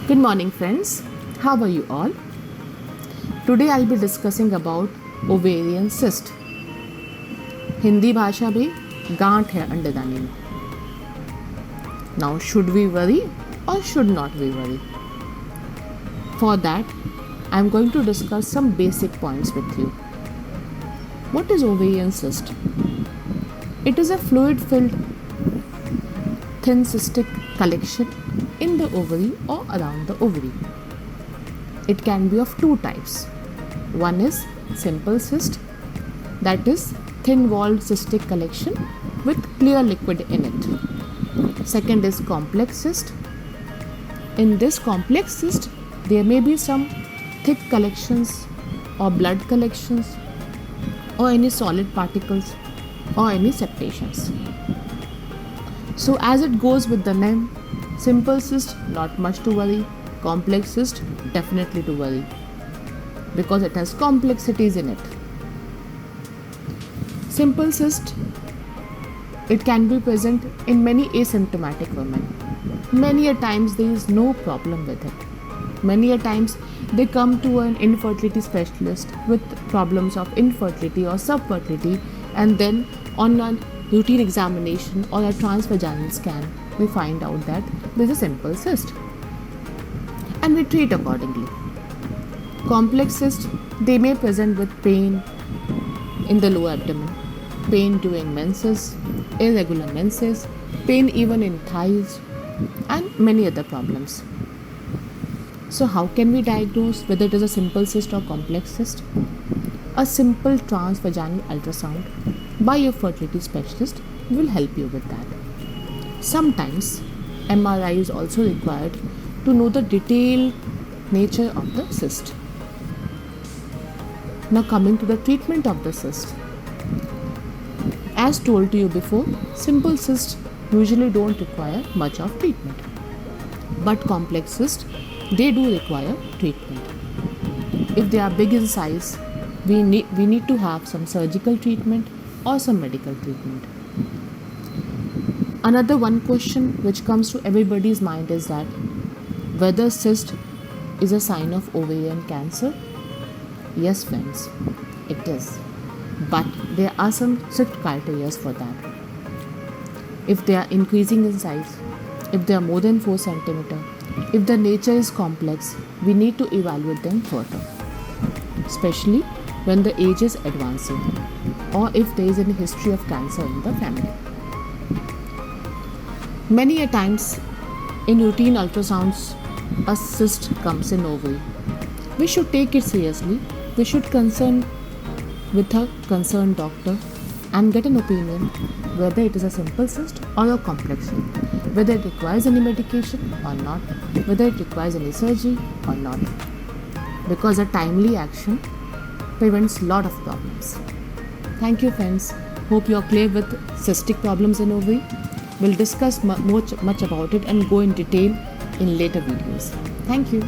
Good morning friends, how are you all? Today I'll be discussing about ovarian cyst. Hindi भाषा में गांठ है अंडदानी में. Now should we worry or should not we worry? For that I'm going to discuss some basic points with you. What is ovarian cyst? It is a fluid filled thin cystic collection in the ovary or around the ovary. It can be of two types. One is simple cyst, that is thin walled cystic collection with clear liquid in it. Second is complex cyst. In this complex cyst, there may be some thick collections or blood collections or any solid particles or any septations. So as it goes with the name, simple cyst, not much to worry. Complex cyst, definitely to worry because it has complexities in it. Simple cyst, it can be present in many asymptomatic women. Many a times there is no problem with it. Many a times they come to an infertility specialist with problems of infertility or subfertility, and then on a routine examination or a transvaginal scan, we find out that there is a simple cyst and we treat accordingly. Complex cysts, they may present with pain in the lower abdomen, pain during menses, irregular menses, pain even in thighs, and many other problems. So how can we diagnose whether it is a simple cyst or complex cyst? A simple transvaginal ultrasound by a fertility specialist will help you with that. Sometimes MRI is also required to know the detailed nature of the cyst. Now coming to the treatment of the cyst. As told to you before, simple cysts usually don't require much of treatment. But complex cysts, they do require treatment. If they are big in size, we need to have some surgical treatment or some medical treatment. Another one question which comes to everybody's mind is that whether cyst is a sign of ovarian cancer. Yes friends, it is. But there are some strict criteria for that. If they are increasing in size, if they are more than 4 cm, if the nature is complex, we need to evaluate them further. Especially when the age is advancing or if there is any history of cancer in the family. Many a times in routine ultrasounds, a cyst comes in ovary. We should take it seriously. We should consult with a concerned doctor and get an opinion whether it is a simple cyst or a complex cyst, whether it requires any medication or not, whether it requires any surgery or not. Because a timely action prevents a lot of problems. Thank you friends. Hope you are clear with cystic problems in ovary. We'll discuss much about it and go in detail in later videos. Thank you.